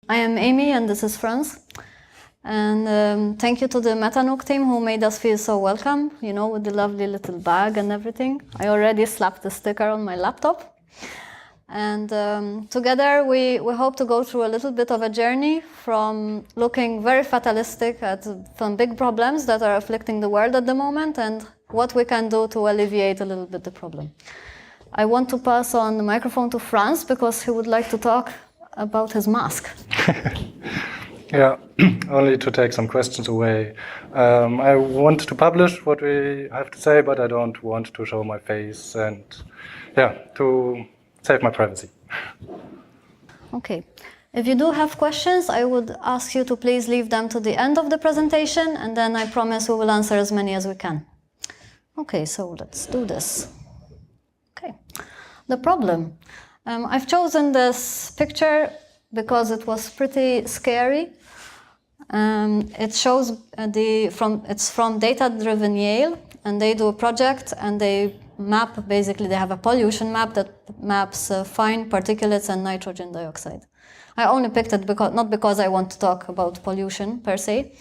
I am Aimee and this is Franz. And thank you to the MetaNook team who made us feel so welcome, with the lovely little bag and everything. I already slapped the sticker on my laptop. And together we hope to go through a little bit of a journey from looking very fatalistic at some big problems that are afflicting the world at the moment and what we can do to alleviate a little bit the problem. I want to pass on the microphone to Franz because he would like to talk about his mask. Yeah, only to take some questions away. I want to publish what we have to say, but I don't want to show my face and, to save my privacy. Okay. If you do have questions, I would ask you to please leave them to the end of the presentation, and then I promise we will answer as many as we can. Okay, so let's do this. Okay. The problem. I've chosen this picture because it was pretty scary. It shows it's from Data-Driven Yale, and they do a project and they map, basically they have a pollution map that maps fine particulates and nitrogen dioxide. I only picked it not because I want to talk about pollution per se,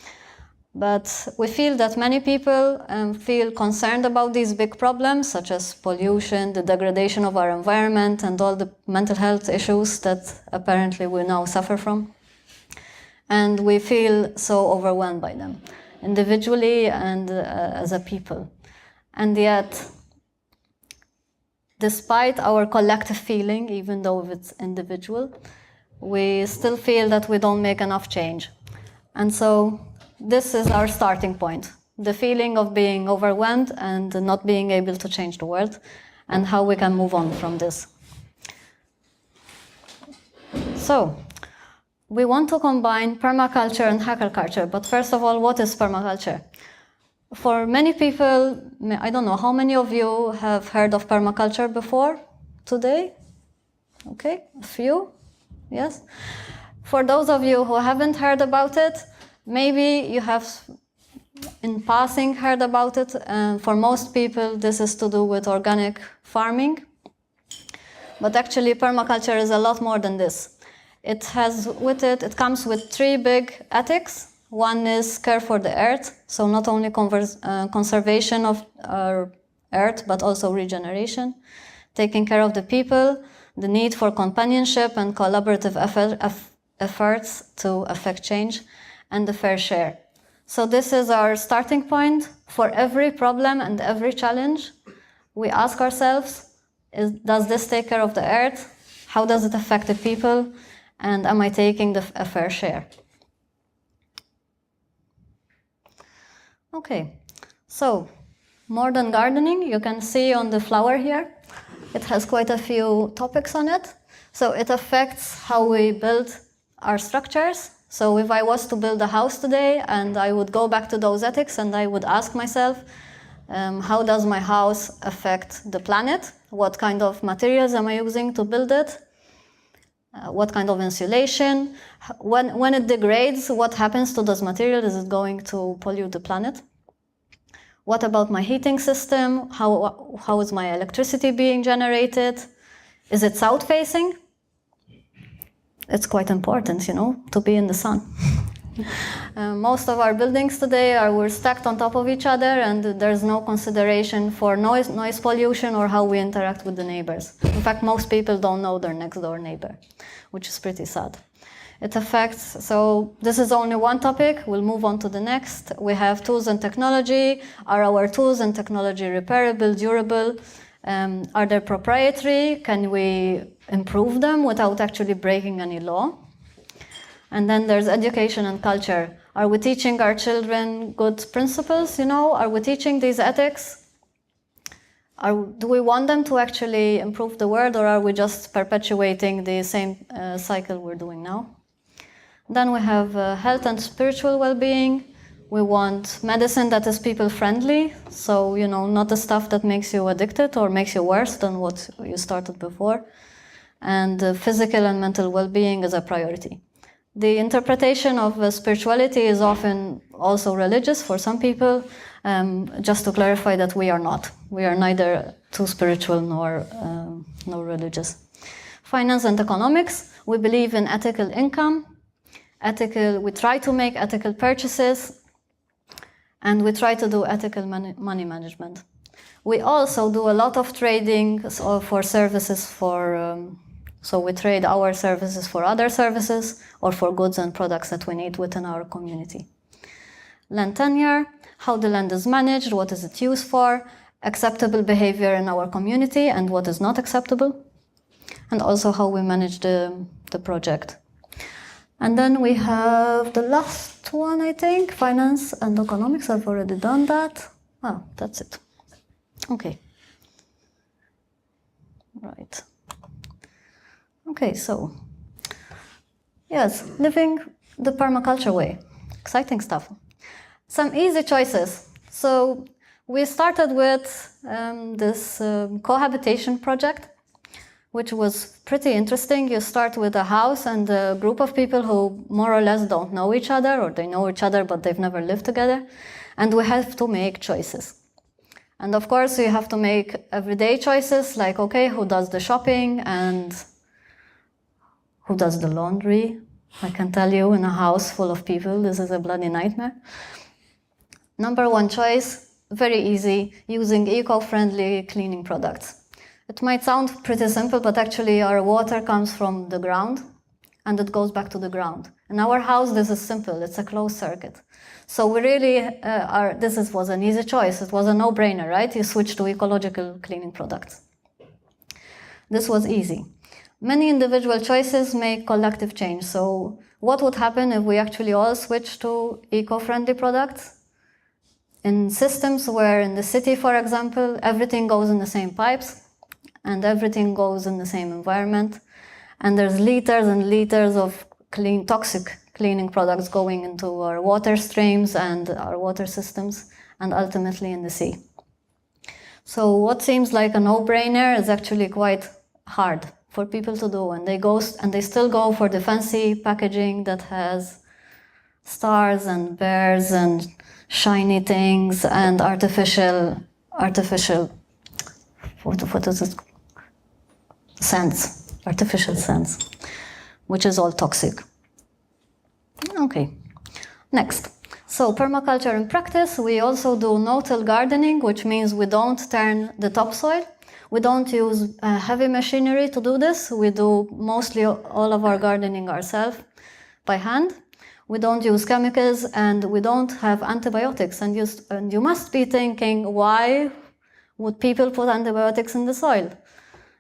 but we feel that many people feel concerned about these big problems such as pollution, the degradation of our environment, and all the mental health issues that apparently we now suffer from. And we feel so overwhelmed by them, individually and as a people. And yet, despite our collective feeling, even though it's individual, we still feel that we don't make enough change. And so this is our starting point, the feeling of being overwhelmed and not being able to change the world, and how we can move on from this. So, we want to combine permaculture and hackerculture, but first of all, what is permaculture? For many people, I don't know, how many of you have heard of permaculture before today? Okay, a few, yes. For those of you who haven't heard about it, maybe you have in passing heard about it. For most people, this is to do with organic farming. But actually, permaculture is a lot more than this. It comes with three big ethics. One is care for the earth, so not only conservation of our earth, but also regeneration. Taking care of the people, the need for companionship and collaborative efforts to affect change, and the fair share. So this is our starting point for every problem and every challenge. We ask ourselves, does this take care of the earth? How does it affect the people? And am I taking a fair share? Okay, so modern gardening, you can see on the flower here, it has quite a few topics on it. So it affects how we build our structures. So if I was to build a house today and I would go back to those ethics and I would ask myself, how does my house affect the planet? What kind of materials am I using to build it? What kind of insulation? When it degrades, what happens to those materials? Is it going to pollute the planet? What about my heating system? How is my electricity being generated? Is it south-facing? It's quite important, to be in the sun. Most of our buildings today we're stacked on top of each other, and there's no consideration for noise pollution or how we interact with the neighbors. In fact, most people don't know their next door neighbor, which is pretty sad. It affects, so this is only one topic. We'll move on to the next. We have tools and technology. Are our tools and technology repairable, durable? Are they proprietary? Can we improve them without actually breaking any law? And then there's education and culture. Are we teaching our children good principles, Are we teaching these ethics? Do we want them to actually improve the world, or are we just perpetuating the same cycle we're doing now? Then we have health and spiritual well-being. We want medicine that is people-friendly, so, not the stuff that makes you addicted or makes you worse than what you started before. And physical and mental well-being is a priority. The interpretation of spirituality is often also religious for some people. Just to clarify that we are not. We are neither too spiritual nor religious. Finance and economics. We believe in ethical income. we try to make ethical purchases, and we try to do ethical money management. We also do a lot of trading for services so we trade our services for other services or for goods and products that we need within our community. Land tenure, how the land is managed, what is it used for, acceptable behavior in our community and what is not acceptable, and also how we manage the project. And then we have the last one, I think, finance and economics. I've already done that. Oh, that's it. Okay. Right. Okay, so, yes, living the permaculture way. Exciting stuff. Some easy choices. So we started with this cohabitation project, which was pretty interesting. You start with a house and a group of people who more or less don't know each other, or they know each other but they've never lived together, and we have to make choices. And of course you have to make everyday choices, like, okay, who does the shopping and who does the laundry? I can tell you, in a house full of people, this is a bloody nightmare. Number one choice, very easy, using eco-friendly cleaning products. It might sound pretty simple, but actually our water comes from the ground and it goes back to the ground. In our house, this is simple, it's a closed circuit. So we really was an easy choice. It was a no-brainer, right? You switch to ecological cleaning products. This was easy. Many individual choices make collective change. So what would happen if we actually all switch to eco-friendly products? In systems where in the city, for example, everything goes in the same pipes and everything goes in the same environment, and there's liters and liters of toxic cleaning products going into our water streams and our water systems and ultimately in the sea. So what seems like a no-brainer is actually quite hard for people to do, and they still go for the fancy packaging that has stars and bears and shiny things and artificial what is it? Artificial scents, which is all toxic. Okay, next. So permaculture in practice, we also do no-till gardening, which means we don't turn the topsoil. We don't use heavy machinery to do this. We do mostly all of our gardening ourselves by hand. We don't use chemicals and we don't have antibiotics. And you must be thinking, why would people put antibiotics in the soil?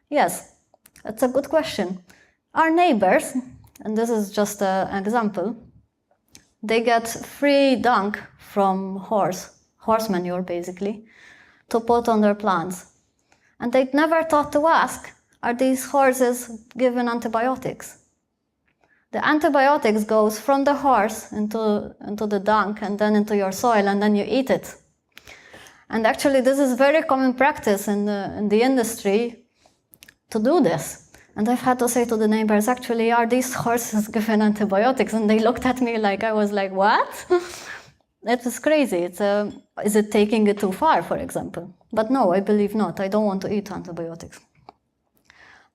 Yes, that's a good question. Our neighbors, and this is just an example, they get free dung from horse manure basically, to put on their plants. And they never thought to ask, are these horses given antibiotics? The antibiotics goes from the horse into the dung and then into your soil, and then you eat it. And actually this is very common practice in the industry to do this. And I've had to say to the neighbors, actually, are these horses given antibiotics? And they looked at me like I was like, what? It was crazy. Is it taking it too far, for example? But no, I believe not. I don't want to eat antibiotics.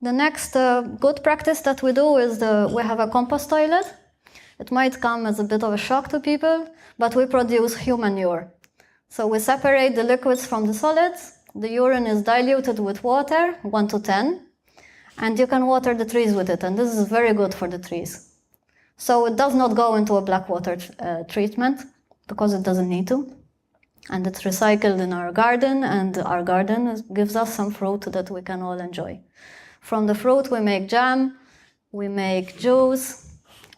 The next good practice that we do is we have a compost toilet. It might come as a bit of a shock to people, but we produce human manure. So we separate the liquids from the solids. The urine is diluted with water, 1 to 10, and you can water the trees with it, and this is very good for the trees. So it does not go into a black water treatment, because it doesn't need to. And it's recycled in our garden, and our garden gives us some fruit that we can all enjoy. From the fruit we make jam, we make juice,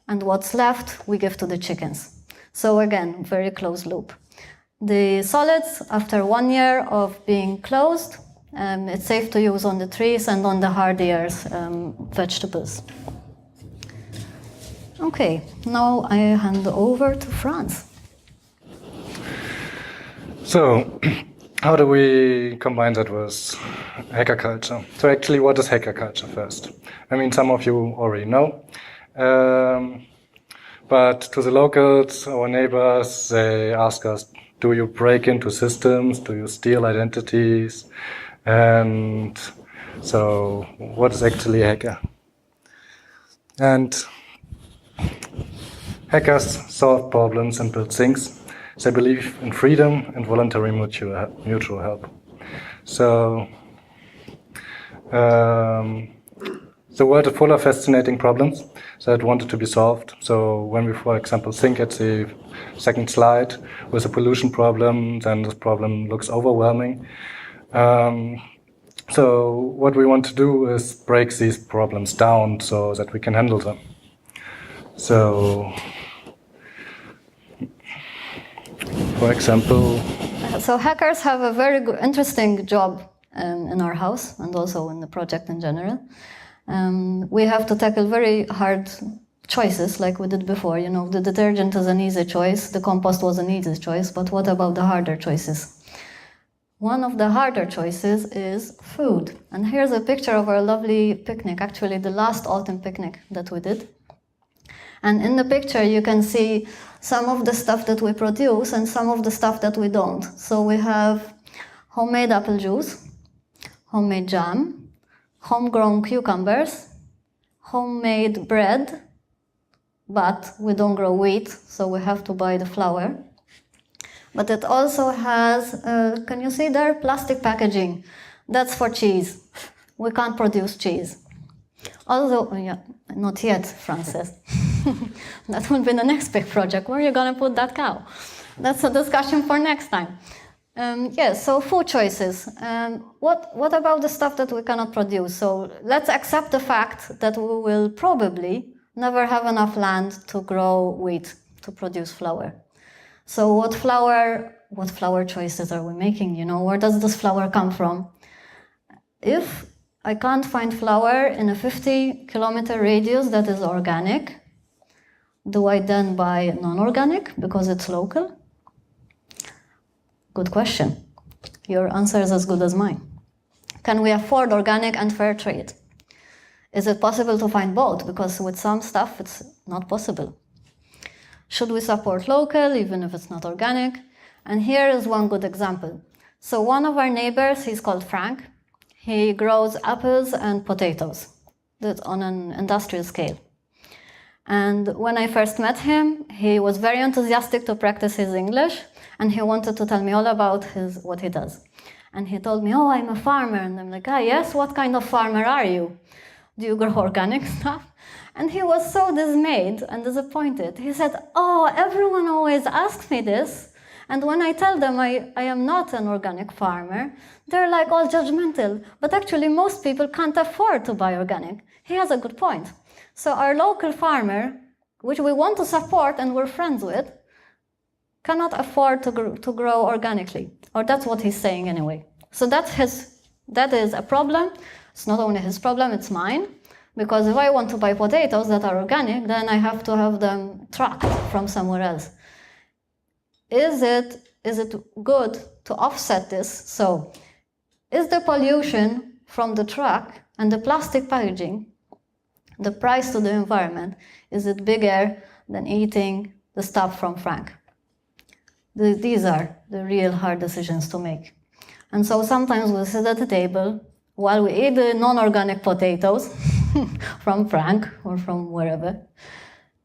and what's left we give to the chickens. So again, very close loop. The solids, after 1 year of being closed, it's safe to use on the trees and on the hardier vegetables. Okay, now I hand over to Franz. So, how do we combine that with hackerculture? So actually, what is hackerculture first? I mean, some of you already know. But to the locals, our neighbors, they ask us, do you break into systems? Do you steal identities? And so, what is actually a hacker? And Hackers solve problems and build things. They believe in freedom and voluntary mutual help. So the world is full of fascinating problems that wanted to be solved. So when we, for example, think at the second slide with a pollution problem, then this problem looks overwhelming. So what we want to do is break these problems down so that we can handle them. So, for example... So hackers have a very good, interesting job in our house and also in the project in general. We have to tackle very hard choices like we did before. You know, the detergent is an easy choice, the compost was an easy choice, but what about the harder choices? One of the harder choices is food. And here's a picture of our lovely picnic, actually the last autumn picnic that we did. And in the picture you can see some of the stuff that we produce and some of the stuff that we don't. So we have homemade apple juice, homemade jam, homegrown cucumbers, homemade bread, but we don't grow wheat, so we have to buy the flour. But it also has, can you see there, plastic packaging. That's for cheese. We can't produce cheese. Although, yeah, not yet, Franz says. That will be the next big project. Where are you going to put that cow? That's a discussion for next time. Yes, so food choices. What about the stuff that we cannot produce? So let's accept the fact that we will probably never have enough land to grow wheat, to produce flour. So what flour choices are we making? You know, where does this flour come from? If I can't find flour in a 50-kilometer radius that is organic, do I then buy non-organic because it's local? Good question. Your answer is as good as mine. Can we afford organic and fair trade? Is it possible to find both? Because with some stuff it's not possible. Should we support local, even if it's not organic? And here is one good example. So one of our neighbors, he's called Frank. He grows apples and potatoes. That's on an industrial scale. And when I first met him, he was very enthusiastic to practice his English, and he wanted to tell me all about what he does. And he told me, oh, I'm a farmer. And I'm like, yes, what kind of farmer are you? Do you grow organic stuff? And he was so dismayed and disappointed. He said, oh, everyone always asks me this. And when I tell them I am not an organic farmer, they're like all judgmental. But actually, most people can't afford to buy organic. He has a good point. So our local farmer, which we want to support and we're friends with, cannot afford to grow organically. Or that's what he's saying anyway. So that is a problem. It's not only his problem, it's mine. Because if I want to buy potatoes that are organic, then I have to have them trucked from somewhere else. Is it good to offset this? So, is the pollution from the truck and the plastic packaging, the price to the environment, is it bigger than eating the stuff from Frank? These are the real hard decisions to make. And so sometimes we sit at the table while we eat the non-organic potatoes from Frank or from wherever,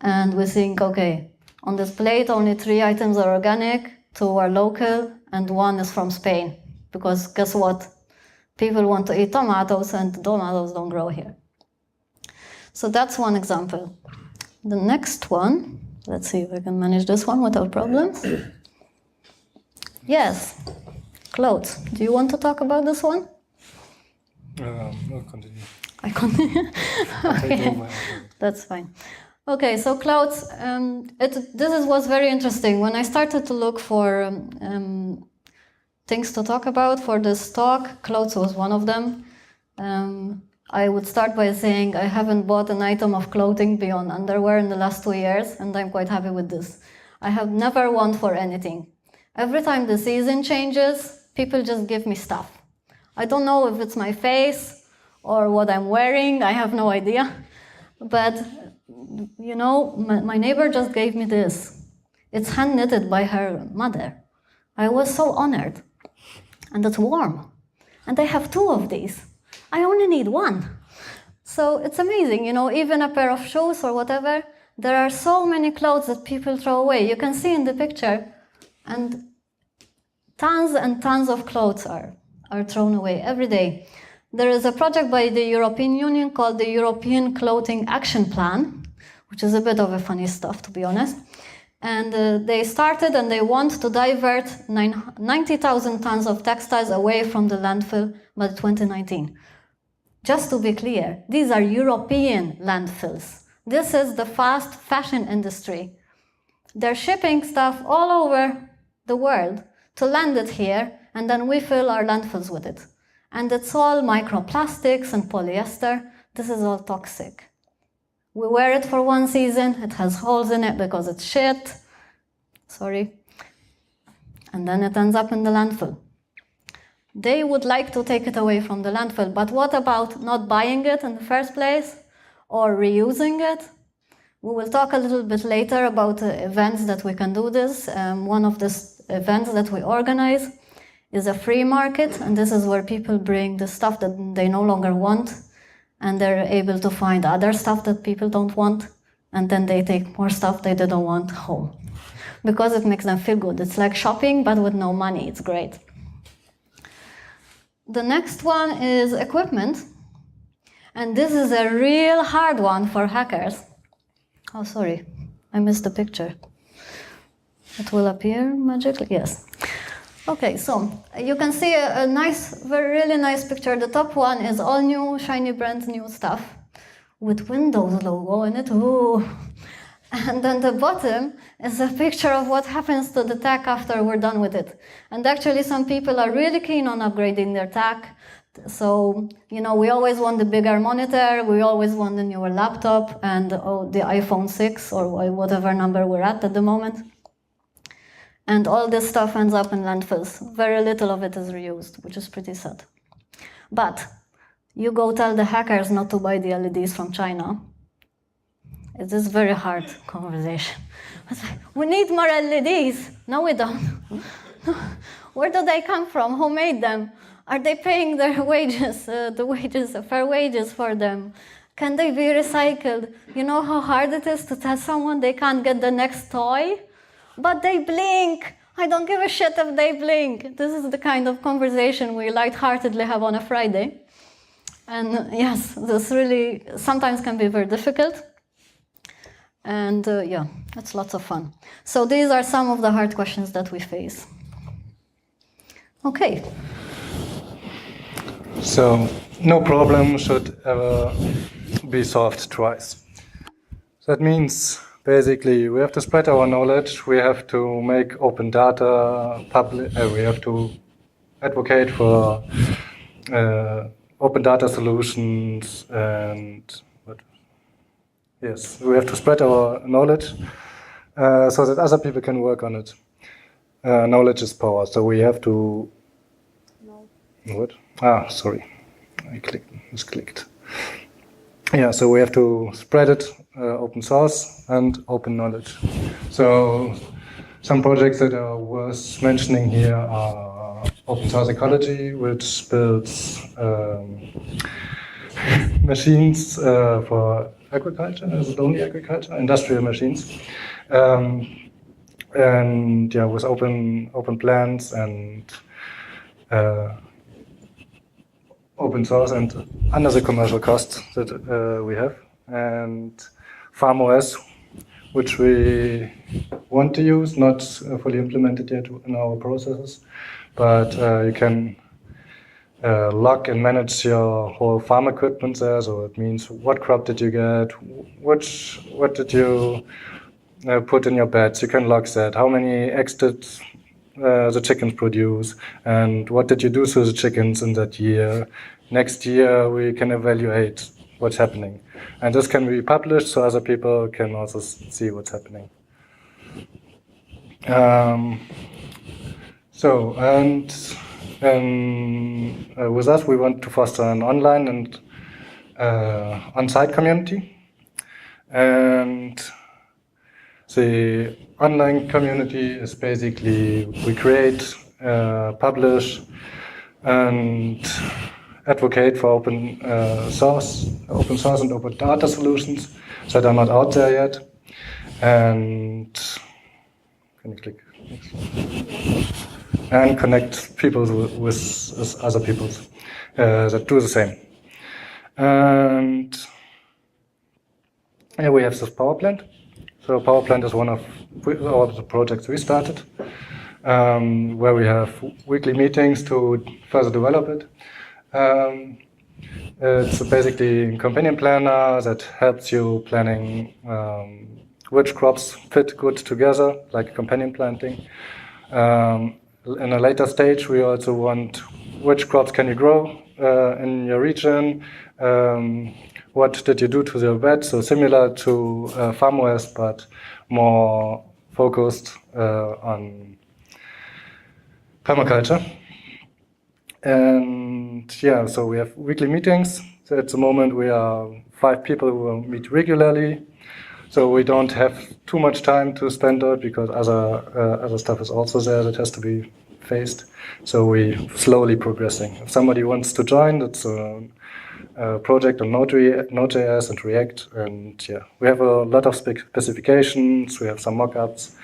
and we think, okay, on this plate only 3 items are organic, 2 are local, and 1 is from Spain. Because guess what? People want to eat tomatoes, and tomatoes don't grow here. So that's one example. The next one, let's see if I can manage this one without problems. Yes, clothes. Do you want to talk about this one? I'll continue. I continue? Okay, that's fine. Okay, so clouds, this was very interesting. When I started to look for things to talk about for this talk, clothes was one of them. I would start by saying I haven't bought an item of clothing beyond underwear in the last 2 years, and I'm quite happy with this. I have never want for anything. Every time the season changes, people just give me stuff. I don't know if it's my face or what I'm wearing, I have no idea. But, you know, my neighbor just gave me this. It's hand knitted by her mother. I was so honored. And it's warm. And I have 2 of these. I only need 1. So it's amazing, you know, even a pair of shoes or whatever, there are so many clothes that people throw away. You can see in the picture, and tons of clothes are thrown away every day. There is a project by the European Union called the European Clothing Action Plan, which is a bit of a funny stuff, to be honest. And they started and they want to divert 90,000 tons of textiles away from the landfill by 2019. Just to be clear, these are European landfills. This is the fast fashion industry. They're shipping stuff all over the world to land it here, and then we fill our landfills with it. And it's all microplastics and polyester. This is all toxic. We wear it for one season, it has holes in it because it's shit. Sorry. And then it ends up in the landfill. They would like to take it away from the landfill, but what about not buying it in the first place or reusing it? We will talk a little bit later about events that we can do this. One of the events that we organize is a free market, and this is where people bring the stuff that they no longer want, and they're able to find other stuff that people don't want, and then they take more stuff they didn't want home. Because it makes them feel good. It's like shopping, but with no money. It's great. The next one is equipment. And this is a real hard one for hackers. Oh, sorry. I missed the picture. It will appear magically. Yes. Okay, so you can see a nice, really nice picture. The top one is all new, shiny, brand new stuff with Windows logo in it. Ooh. And then the bottom is a picture of what happens to the tech after we're done with it. And actually some people are really keen on upgrading their tech. So, you know, we always want the bigger monitor, we always want the newer laptop and the iPhone 6 or whatever number we're at the moment. And all this stuff ends up in landfills. Very little of it is reused, which is pretty sad. But you go tell the hackers not to buy the LEDs from China. It is a very hard conversation. We need more LEDs. No, we don't. Where do they come from? Who made them? Are they paying their wages, fair wages for them? Can they be recycled? You know how hard it is to tell someone they can't get the next toy? But they blink. I don't give a shit if they blink. This is the kind of conversation we lightheartedly have on a Friday. And yes, this really sometimes can be very difficult. And yeah, it's lots of fun. So these are some of the hard questions that we face. Okay. So no problem should ever be solved twice. That means basically we have to spread our knowledge, we have to make open data public, we have to advocate for open data solutions, and yes, we have to spread our knowledge so that other people can work on it. Knowledge is power, so we have to... No. What? Ah, sorry, I misclicked. Yeah, so we have to spread it, open source and open knowledge. So some projects that are worth mentioning here are open source ecology, which builds machines for agriculture, is it only agriculture? Industrial machines. And yeah, with open plans and open source and under the commercial cost that we have. And FarmOS, which we want to use, not fully implemented yet in our processes, but you can log and manage your whole farm equipment there. So it means what crop did you get, what did you put in your beds. You can log that. How many eggs did the chickens produce, and what did you do to the chickens in that year? Next year we can evaluate what's happening, and this can be published so other people can also see what's happening. With us we want to foster an online and on-site community, and the online community is basically we create, publish, and advocate for open source and open data solutions that are not out there yet. and can you click next? And connect people with other people that do the same. And here we have this power plant. So power plant is one of the projects we started, where we have weekly meetings to further develop it. It's basically a companion planner that helps you planning which crops fit good together, like companion planting. In a later stage, we also want which crops can you grow in your region, what did you do to your bed, so similar to Farm West, but more focused on permaculture. And yeah, so we have weekly meetings. So at the moment we are 5 people who meet regularly. So we don't have too much time to spend on it because other stuff is also there that has to be faced. So we slowly progressing. If somebody wants to join, it's a project on Node.js and React, and yeah, we have a lot of specifications. We have some mock-ups.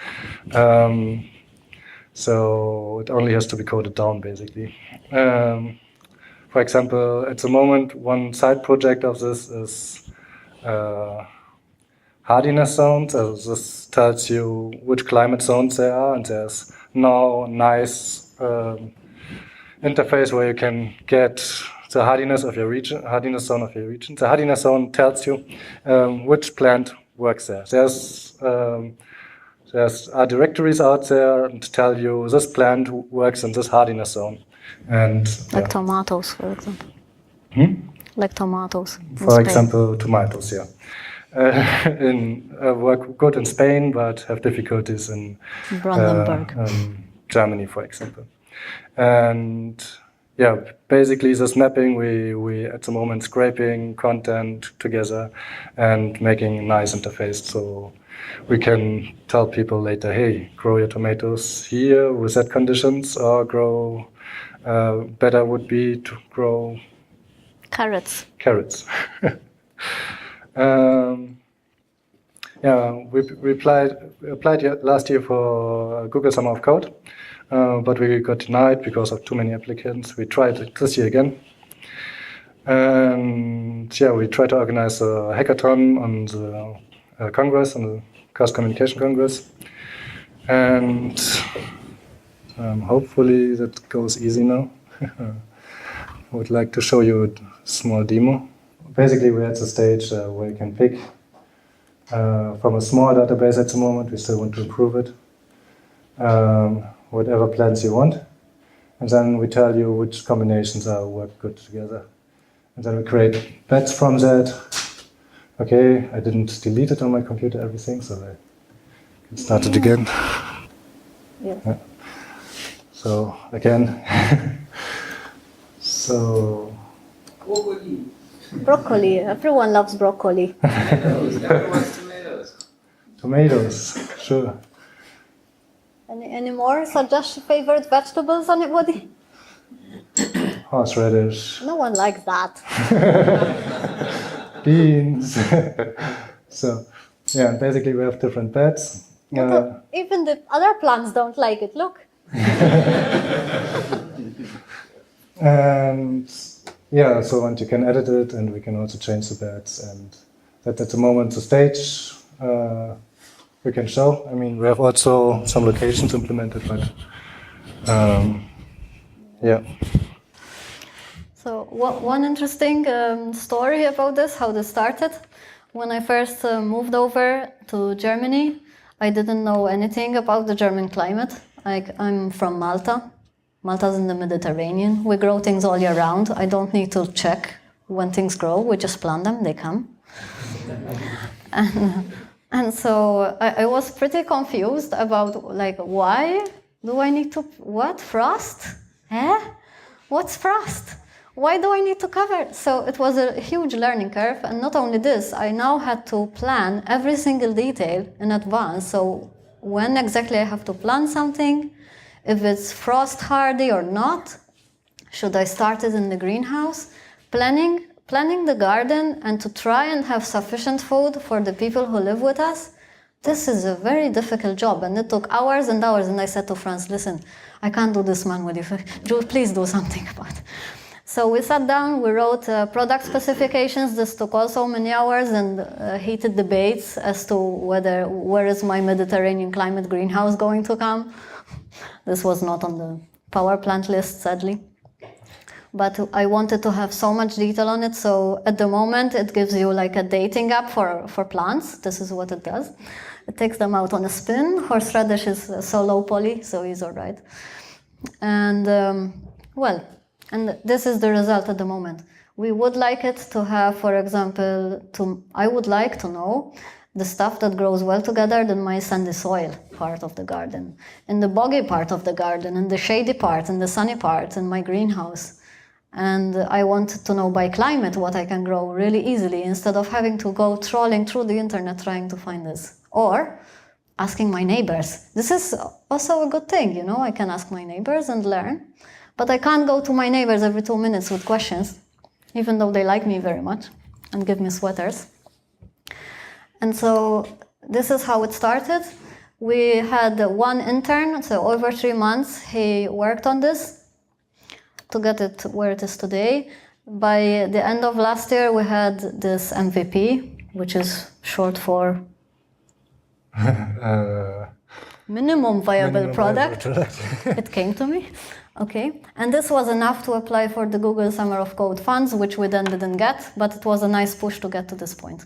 So it only has to be coded down, basically. For example, at the moment, one side project of this is hardiness zones. So this tells you which climate zones there are, and there's now a nice interface where you can get the hardiness of your region, hardiness zone of your region. The hardiness zone tells you which plant works there. There's directories out there and tell you this plant works in this hardiness zone. And like tomatoes, for example. Like tomatoes. For example, tomatoes, yeah. Work good in Spain, but have difficulties in Brandenburg, Germany, for example. And yeah, basically this mapping, we at the moment scraping content together and making a nice interface so we can tell people later, hey, grow your tomatoes here with that conditions, or grow, better would be to grow carrots. Yeah, we applied last year for Google Summer of Code, but we got denied because of too many applicants. We tried it this year again. And yeah, we tried to organize a hackathon on the Congress, on the Chaos Communication Congress. And hopefully that goes easy now. I would like to show you a small demo. Basically, we're at the stage where you can pick from a small database at the moment. We still want to improve it. Whatever plants you want. And then we tell you which combinations work good together. And then we create bets from that. Okay, I didn't delete it on my computer, everything, so I can start it again. Yeah. So, again. So. Broccoli. Everyone loves broccoli. Everyone loves tomatoes. Tomatoes, sure. Any more favorite vegetables, anybody? Horseradish. No one likes that. Beans. So, yeah, basically we have different beds. Even the other plants don't like it, look. And yeah, so and you can edit it, and we can also change the beds, and that at the moment the stage we can show. I mean, we have also some locations implemented, but yeah. So one interesting story about this, how this started. When I first moved over to Germany, I didn't know anything about the German climate. I'm from Malta. Malta's in the Mediterranean. We grow things all year round. I don't need to check when things grow. We just plant them, they come. And so I was pretty confused about, like, why do I need to, what, frost? What's frost? Why do I need to cover? So it was a huge learning curve. And not only this, I now had to plan every single detail in advance. So when exactly I have to plant something, if it's frost hardy or not, should I start it in the greenhouse? Planning the garden and to try and have sufficient food for the people who live with us this is a very difficult job, and it took hours and hours. And I said to Franz, listen, I can't do this manually. Jules, please do something about it. So we sat down, we wrote product specifications. This took also many hours and heated debates as to where is my Mediterranean climate greenhouse going to come. This was not on the power plant list, sadly. But I wanted to have so much detail on it. So at the moment, it gives you like a dating app for plants. This is what it does. It takes them out on a spin. Horseradish is so low poly, so he's all right. And and this is the result at the moment. We would like it to have, for example, I would like to know the stuff that grows well together in my sandy soil part of the garden, in the boggy part of the garden, in the shady part, in the sunny part, in my greenhouse. And I want to know by climate what I can grow really easily instead of having to go trawling through the internet trying to find this. Or asking my neighbors. This is also a good thing, you know, I can ask my neighbors and learn. But I can't go to my neighbors every 2 minutes with questions, even though they like me very much and give me sweaters. And so this is how it started. We had one intern, so over 3 months he worked on this to get it where it is today. By the end of last year, we had this MVP, which is short for minimum viable product. It came to me. Okay, and this was enough to apply for the Google Summer of Code funds, which we then didn't get, but it was a nice push to get to this point.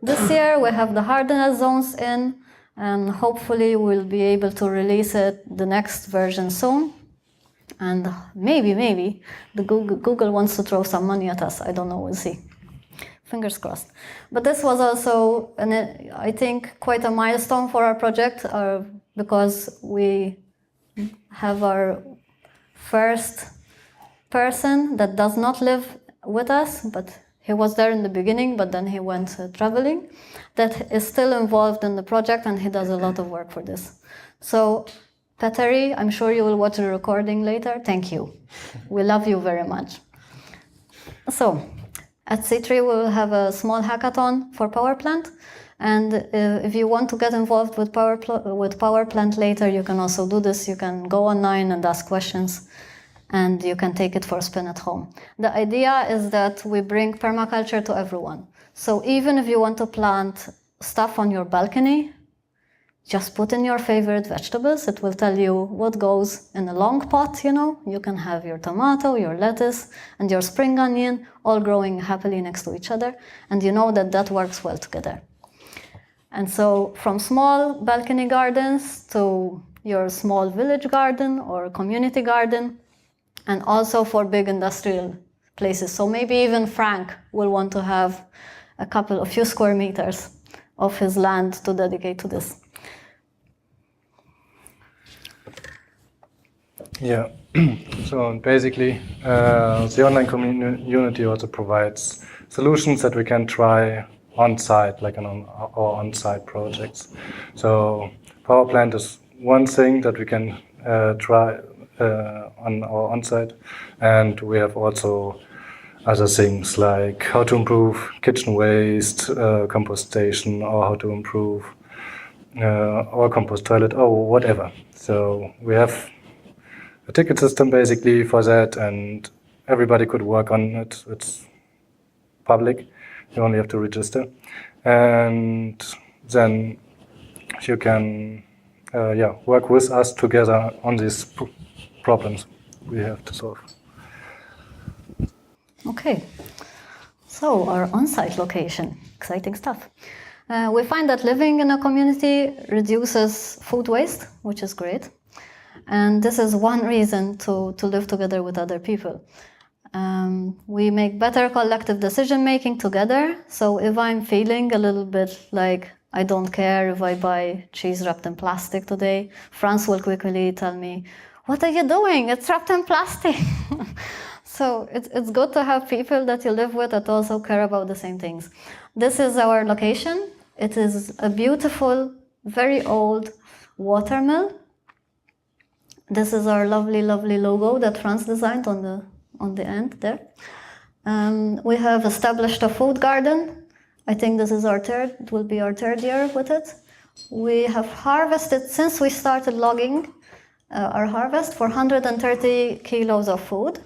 This year we have the hardness zones in, and hopefully we'll be able to release it the next version soon. And maybe the Google wants to throw some money at us. I don't know, we'll see. Fingers crossed. But this was also, I think, quite a milestone for our project, because we have our first person that does not live with us, but he was there in the beginning, but then he went traveling, that is still involved in the project, and he does a lot of work for this. So, Petteri, I'm sure you will watch the recording later. Thank you. We love you very much. So, at C3 we will have a small hackathon for Power Plant, and if you want to get involved with Power Plant later, you can also do this. You can go online and ask questions, and you can take it for a spin at home. The idea is that we bring permaculture to everyone. So even if you want to plant stuff on your balcony, just put in your favorite vegetables. It will tell you what goes in a long pot, you know. You can have your tomato, your lettuce, and your spring onion all growing happily next to each other. And you know that that works well together. And so from small balcony gardens to your small village garden or community garden, and also for big industrial places. So maybe even Frank will want to have a few square meters of his land to dedicate to this. Yeah, so basically the online community also provides solutions that we can try on-site, like on our on-site projects. So Power Plant is one thing that we can try on our on-site, and we have also other things like how to improve kitchen waste, compost station, or how to improve our compost toilet, or whatever. So we have a ticket system basically for that, and everybody could work on it. It's public, you only have to register, and then you can work with us together on these problems we have to solve. Okay, so our on-site location, exciting stuff. We find that living in a community reduces food waste, which is great. And this is one reason to live together with other people. We make better collective decision making together. So if I'm feeling a little bit like I don't care if I buy cheese wrapped in plastic today, Franz will quickly tell me, "What are you doing? It's wrapped in plastic." So it's good to have people that you live with that also care about the same things. This is our location. It is a beautiful, very old watermill. This is our lovely, lovely logo that Franz designed on the end there. We have established a food garden. I think this is it will be our third year with it. We have harvested, since we started logging our harvest, 430 kilos of food.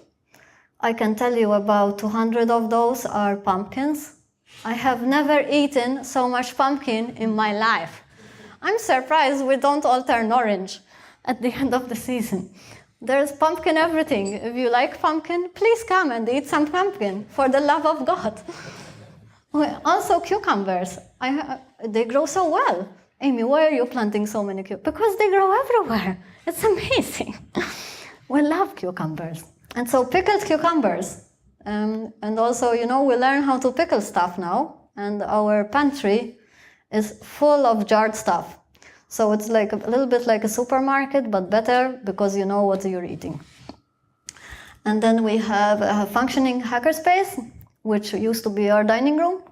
I can tell you about 200 of those are pumpkins. I have never eaten so much pumpkin in my life. I'm surprised we don't all turn orange at the end of the season. There's pumpkin everything. If you like pumpkin, please come and eat some pumpkin, for the love of God. Also cucumbers. They grow so well. Aimee, why are you planting so many cucumbers? Because they grow everywhere. It's amazing. We love cucumbers. And so pickled cucumbers. And also, we learn how to pickle stuff now. And our pantry is full of jarred stuff. So it's like a little bit like a supermarket, but better because you know what you're eating. And then we have a functioning hackerspace, which used to be our dining room.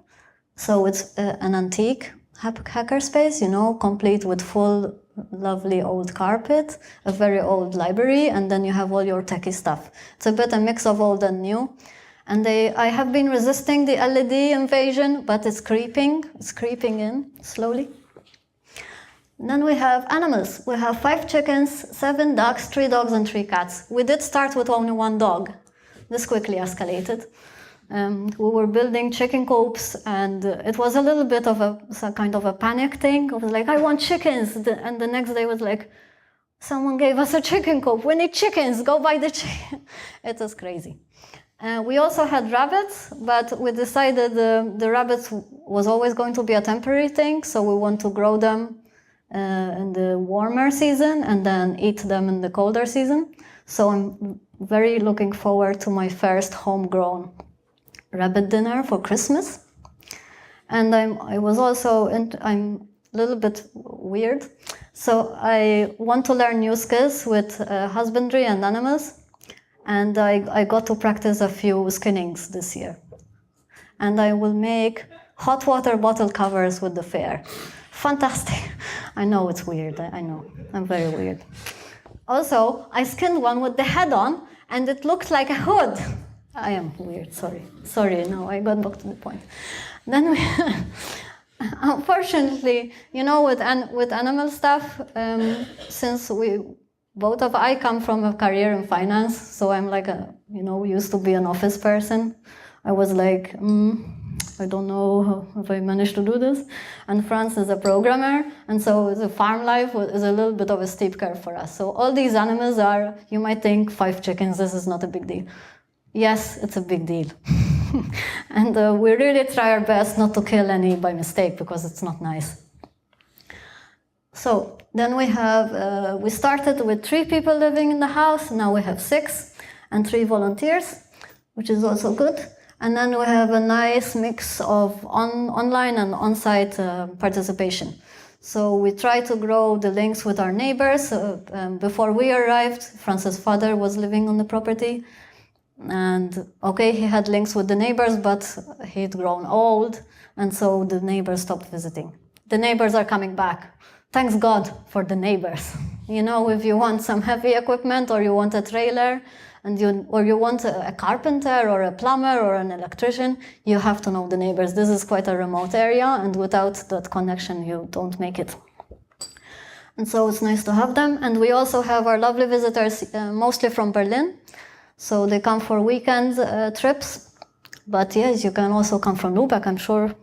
So it's an antique hackerspace, complete with full, lovely old carpet, a very old library, and then you have all your techie stuff. It's a bit a mix of old and new. And I have been resisting the LED invasion, but it's creeping in slowly. And then we have animals. We have 5 chickens, 7 ducks, 3 dogs, and 3 cats. We did start with only 1 dog. This quickly escalated. We were building chicken coops, and it was a little bit of some kind of a panic thing. I was like, I want chickens. And the next day was like, someone gave us a chicken coop. We need chickens. Go buy the chicken. It was crazy. We also had rabbits, but we decided the rabbits was always going to be a temporary thing, so we want to grow them in the warmer season and then eat them in the colder season. So I'm very looking forward to my first homegrown rabbit dinner for Christmas. And I'm a little bit weird. So I want to learn new skills with husbandry and animals. And I got to practice a few skinnings this year. And I will make hot water bottle covers with the fair. Fantastic. I know it's weird. I know. I'm very weird. Also, I skinned one with the head on, and it looked like a hood. I am weird. Sorry. No, I got back to the point. Then unfortunately, with animal stuff, since I come from a career in finance, so I'm like used to be an office person. I was like, I don't know if I managed to do this. And Franz is a programmer, and so the farm life is a little bit of a steep curve for us. So all these animals are, you might think, 5 chickens, this is not a big deal. Yes, it's a big deal. And we really try our best not to kill any by mistake, because it's not nice. So then we started with 3 people living in the house. Now we have 6 and 3 volunteers, which is also good. And then we have a nice mix of online and on-site participation. So we try to grow the links with our neighbors. Before we arrived, Franz's father was living on the property. And he had links with the neighbors, but he'd grown old. And so the neighbors stopped visiting. The neighbors are coming back. Thanks God for the neighbors. If you want some heavy equipment, or you want a trailer, or you want a carpenter or a plumber or an electrician, you have to know the neighbors. This is quite a remote area, and without that connection, you don't make it. And so it's nice to have them. And we also have our lovely visitors, mostly from Berlin. So they come for weekend trips. But yes, you can also come from Lübeck. I'm sure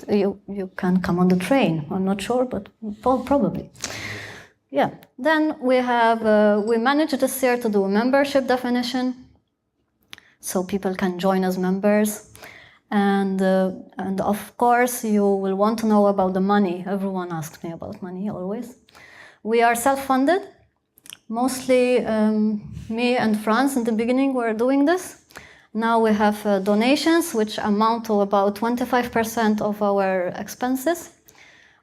you can come on the train. I'm not sure, but probably. Yeah. Then we managed this year to do a membership definition, so people can join as members. And of course, you will want to know about the money. Everyone asks me about money always. We are self-funded. Mostly me and Franz in the beginning were doing this. Now we have donations, which amount to about 25% of our expenses.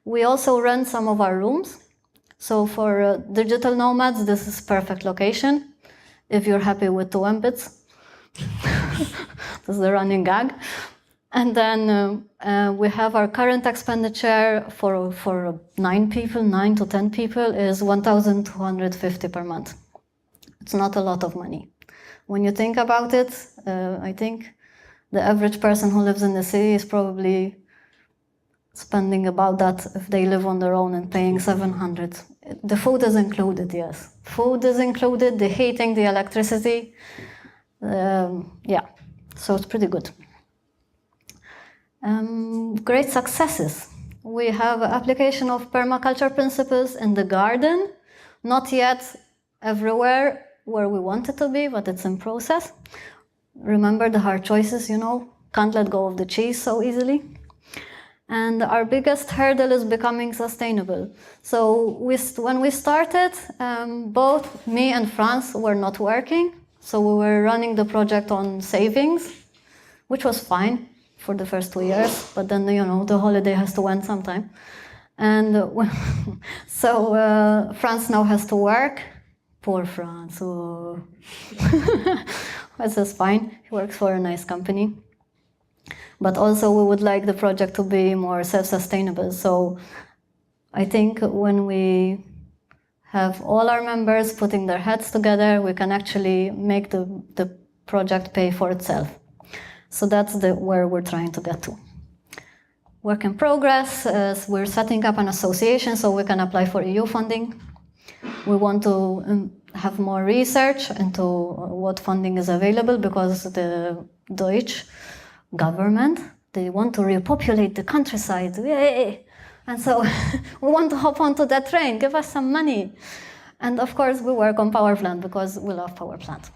We also rent some of our rooms. So for digital nomads, this is perfect location. If you're happy with 2 Mbits. That's the running gag. And then we have our current expenditure for 9 to 10 people is 1,250 per month. It's not a lot of money. When you think about it, I think the average person who lives in the city is probably spending about that if they live on their own and paying 700. The food is included, yes. Food is included, the heating, the electricity. Yeah, so it's pretty good. Great successes. We have application of permaculture principles in the garden. Not yet everywhere where we want it to be, but it's in process. Remember the hard choices, can't let go of the cheese so easily. And our biggest hurdle is becoming sustainable. So when we started, both me and Franz were not working. So we were running the project on savings, which was fine for the first 2 years. But then, the holiday has to end sometime. And so Franz now has to work. Poor Franz. Oh. This is fine. He works for a nice company. But also we would like the project to be more self-sustainable. So I think when we have all our members putting their heads together, we can actually make the project pay for itself. So that's where we're trying to get to. Work in progress, we're setting up an association so we can apply for EU funding. We want to have more research into what funding is available because the Deutsche government, they want to repopulate the countryside. Yay! And so we want to hop onto that train, give us some money. And of course we work on power plant because we love power plant.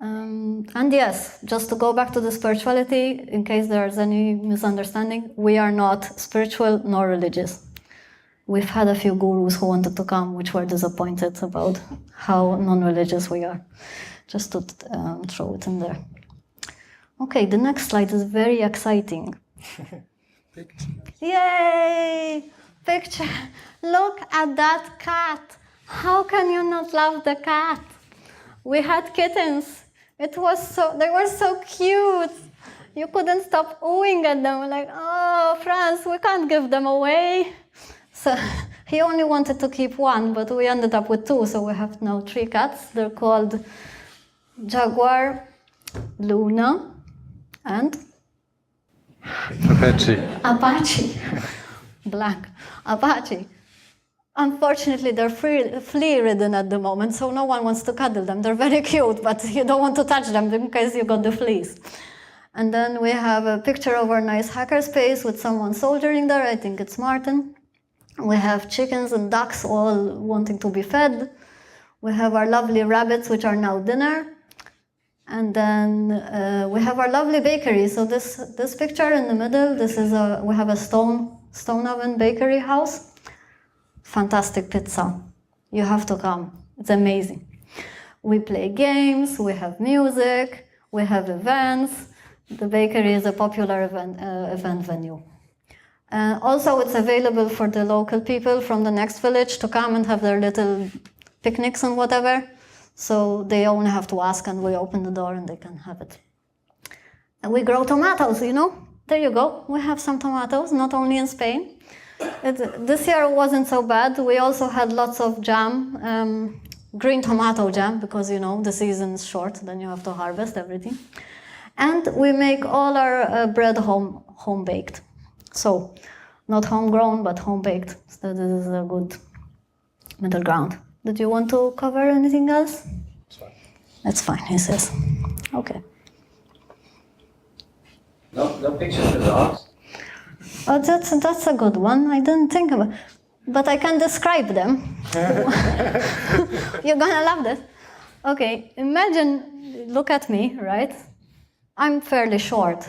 And yes, just to go back to the spirituality, in case there's any misunderstanding, we are not spiritual nor religious. We've had a few gurus who wanted to come, which were disappointed about how non-religious we are. Just to throw it in there. Okay, the next slide is very exciting. Yay! Picture. Look at that cat. How can you not love the cat? We had kittens. They were so cute. You couldn't stop oohing at them. Like, oh, Franz, we can't give them away. So he only wanted to keep one, but we ended up with 2. So we have now 3 cats. They're called Jaguar, Luna, and Apache. Blank. Apache. Unfortunately, they're flea-ridden at the moment, so no one wants to cuddle them. They're very cute, but you don't want to touch them in case you got the fleas. And then we have a picture of our nice hackerspace with someone soldiering there. I think it's Martin. We have chickens and ducks all wanting to be fed. We have our lovely rabbits, which are now dinner. And then we have our lovely bakery. So this picture in the middle, we have a stone oven bakery house. Fantastic pizza. You have to come. It's amazing. We play games, we have music, we have events. The bakery is a popular event venue. Also, it's available for the local people from the next village to come and have their little picnics and whatever. So they only have to ask and we open the door and they can have it. And we grow tomatoes, There you go. We have some tomatoes, not only in Spain. This year wasn't so bad. We also had lots of jam, green tomato jam, because, the season is short, then you have to harvest everything. And we make all our bread home-baked. So, not homegrown, but home-baked. So this is a good middle ground. Did you want to cover anything else? It's fine. That's fine, he says. Okay. No pictures of dogs? Oh, that's a good one. I didn't think about it. But I can describe them. You're gonna love this. Okay, imagine, look at me, right? I'm fairly short.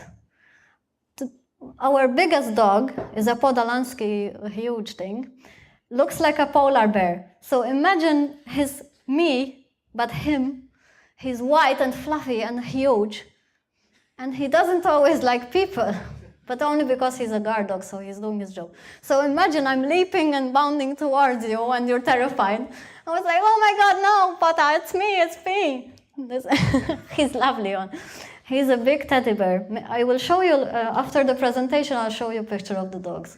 Our biggest dog is a Podolansky, a huge thing. Looks like a polar bear. So imagine me, but him. He's white and fluffy and huge. And he doesn't always like people, but only because he's a guard dog, so he's doing his job. So imagine I'm leaping and bounding towards you and you're terrified. I was like, oh my God, no, Pata, it's me. He's lovely one. He's a big teddy bear. I will show you, after the presentation, I'll show you a picture of the dogs.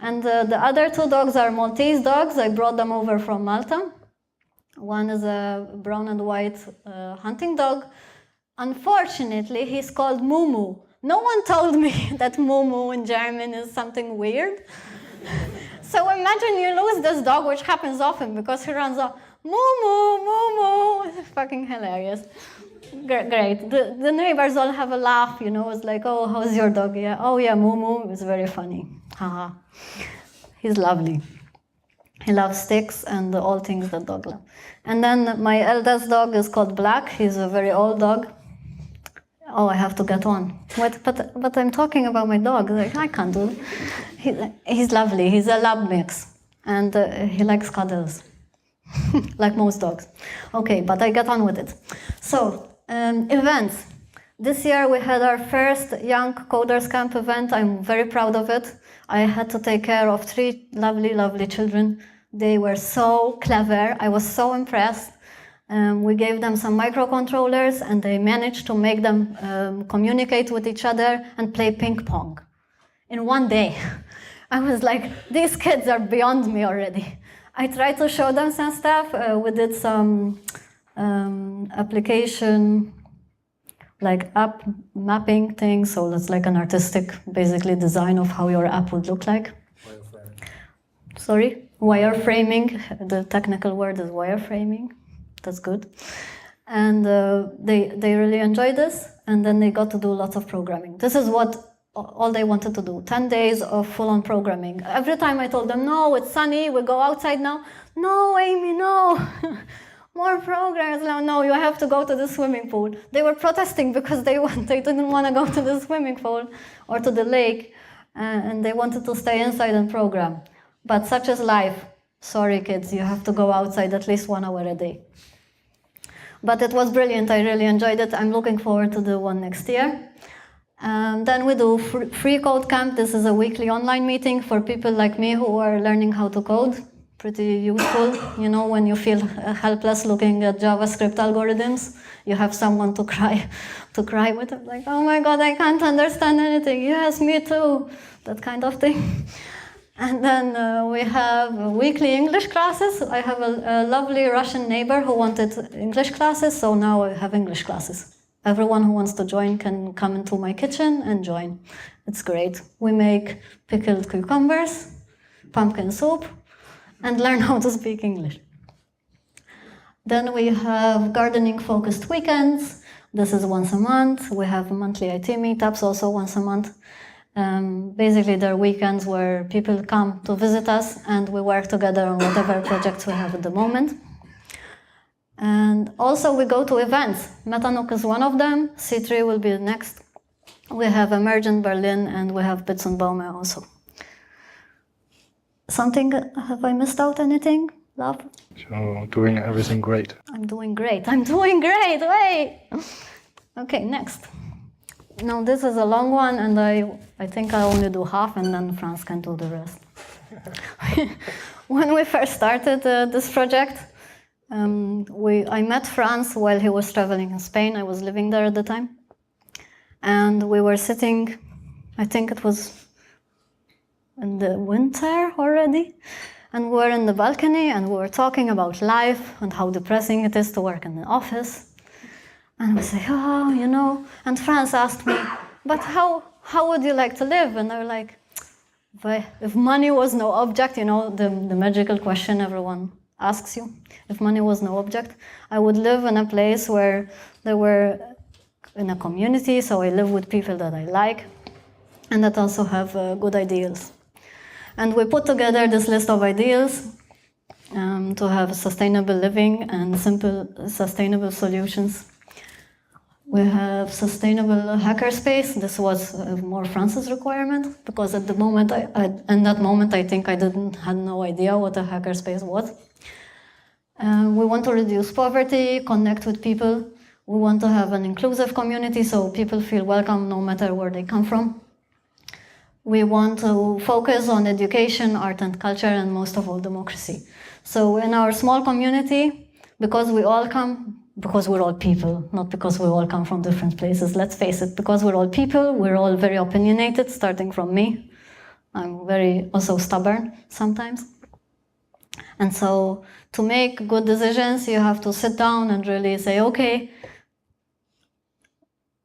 And the other 2 dogs are Maltese dogs. I brought them over from Malta. One is a brown and white hunting dog. Unfortunately, he's called Mumu, No one told me that moo in German is something weird. So imagine you lose this dog, which happens often because he runs off, moo. It's fucking hilarious. Great. The neighbors all have a laugh, it's like, oh, how's your dog? Yeah, oh yeah, moo. It's very funny. Haha. He's lovely. He loves sticks and all things that dog love. And then my eldest dog is called Black. He's a very old dog. Oh, I have to get on. But I'm talking about my dog. Like, I can't do it. He's lovely. He's a lab mix. And he likes cuddles. Like most dogs. Okay, but I get on with it. So, events. This year we had our first Young Coders Camp event. I'm very proud of it. I had to take care of 3 lovely children. They were so clever. I was so impressed. We gave them some microcontrollers and they managed to make them communicate with each other and play ping pong in one day. I was like, these kids are beyond me already. I tried to show them some stuff. We did some application, like app mapping thing. So that's like an artistic, basically, design of how your app would look like. Wireframing. Sorry? Wireframing. The technical word is wireframing. That's good. And they really enjoyed this. And then they got to do lots of programming. This is what all they wanted to do. 10 days of full-on programming. Every time I told them, no, it's sunny, we go outside now. No, Aimee, no. More programs. No, you have to go to the swimming pool. They were protesting because they didn't want to go to the swimming pool or to the lake. And they wanted to stay inside and program. But such is life. Sorry, kids, you have to go outside at least 1 hour a day. But it was brilliant. I really enjoyed it. I'm looking forward to the one next year. Then we do Free Code Camp. This is a weekly online meeting for people like me who are learning how to code. Pretty useful, when you feel helpless looking at JavaScript algorithms, you have someone to cry with. Like, oh my God, I can't understand anything. Yes, me too. That kind of thing. And then we have weekly English classes. I have a lovely Russian neighbor who wanted English classes, so now I have English classes. Everyone who wants to join can come into my kitchen and join. It's great. We make pickled cucumbers, pumpkin soup, and learn how to speak English. Then we have gardening-focused weekends. This is once a month. We have monthly IT meetups also once a month. Basically, they're weekends where people come to visit us and we work together on whatever projects we have at the moment. And also we go to events. Metanook is one of them. C3 will be the next. We have Emergent Berlin and we have Bits und Baume also. Have I missed out anything, love? So, doing everything great. I'm doing great, wait! Okay, next. Now this is a long one and I think I only do half and then Franz can do the rest. When we first started this project, I met Franz while he was traveling in Spain. I was living there at the time. And we were sitting, I think it was in the winter already, and we were in the balcony and we were talking about life and how depressing it is to work in the office. And we say, and Franz asked me, but how would you like to live? And I was like, if money was no object, the magical question everyone asks you, if money was no object, I would live in a place where there were in a community, so I live with people that I like and that also have good ideals. And we put together this list of ideals to have sustainable living and simple sustainable solutions. We have sustainable hackerspace. This was more Franz's requirement because at the moment, in that moment, I think I had no idea what a hackerspace was. We want to reduce poverty, connect with people. We want to have an inclusive community so people feel welcome no matter where they come from. We want to focus on education, art and culture, and most of all, democracy. So in our small community, because we're all people, not because we all come from different places, let's face it, because we're all people, we're all very opinionated, starting from me. I'm very also stubborn sometimes. And so to make good decisions, you have to sit down and really say, okay,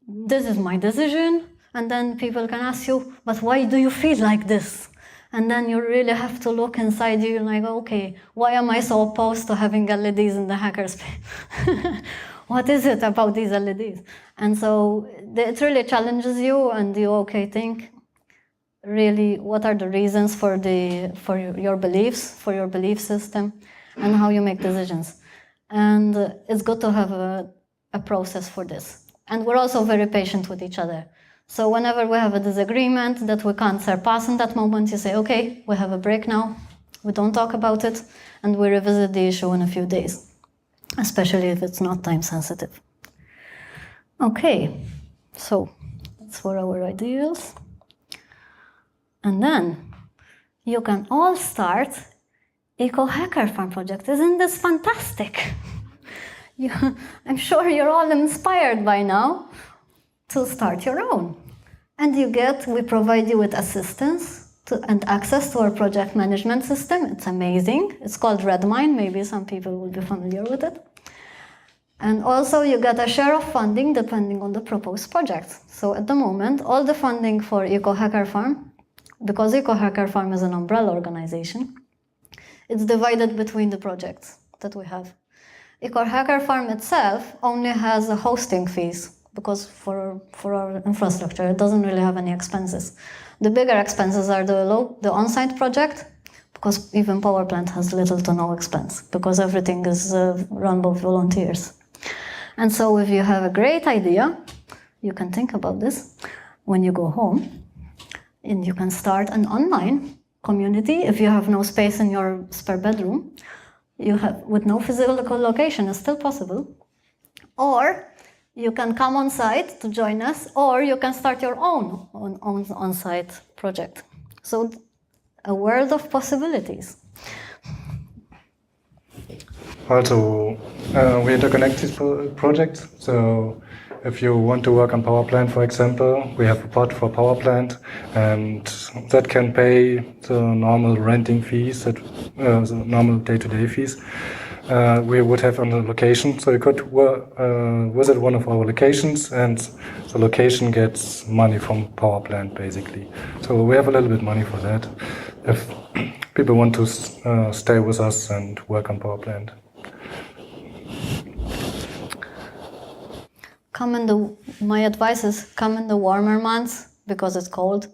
this is my decision, And then people can ask you, but why do you feel like this? And then you really have to look inside you and like, okay, why am I so opposed to having LEDs in the hackerspace? What is it about these LEDs? And so it really challenges you, and you, okay, think really what are the reasons for your beliefs, for your belief system, and how you make decisions. And it's good to have a process for this. And we're also very patient with each other. So whenever we have a disagreement that we can't surpass in that moment, you say, okay, we have a break now, we don't talk about it, and we revisit the issue in a few days, especially if it's not time sensitive. Okay, so that's for our ideals. And then you can all start Eco Hacker Farm project. Isn't this fantastic? I'm sure you're all inspired by now to start your own. And we provide you with assistance and access to our project management system. It's amazing. It's called Redmine. Maybe some people will be familiar with it. And also you get a share of funding depending on the proposed project. So at the moment, all the funding for Eco Hacker Farm, because Eco Hacker Farm is an umbrella organization, it's divided between the projects that we have. Eco Hacker Farm itself only has a hosting fees, because for our infrastructure, it doesn't really have any expenses. The bigger expenses are the on-site project, because even power plant has little to no expense, because everything is run by volunteers. And so if you have a great idea, you can think about this when you go home, and you can start an online community. If you have no space in your spare bedroom, with no physical location, it's still possible. Or you can come on site to join us, or you can start your own on-site project. So a world of possibilities. Also, we interconnect these projects. So if you want to work on power plant, for example, we have a pot for power plant, and that can pay the normal renting fees, the normal day-to-day fees. We would have on the location, so you could visit one of our locations, and the location gets money from power plant, basically. So we have a little bit money for that, if people want to stay with us and work on power plant. My advice is come in the warmer months, because it's cold.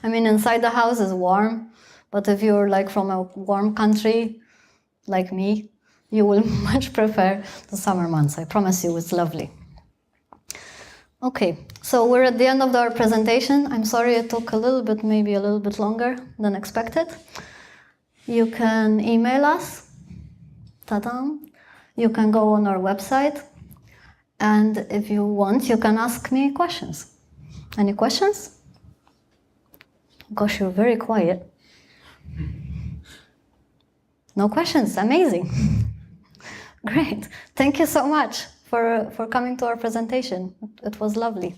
I mean, inside the house is warm, but if you're like from a warm country, like me, you will much prefer the summer months. I promise you, it's lovely. Okay, so we're at the end of our presentation. I'm sorry it took maybe a little bit longer than expected. You can email us. Ta-da! You can go on our website. And if you want, you can ask me questions. Any questions? Gosh, you're very quiet. No questions, amazing. Great, thank you so much for coming to our presentation. It was lovely.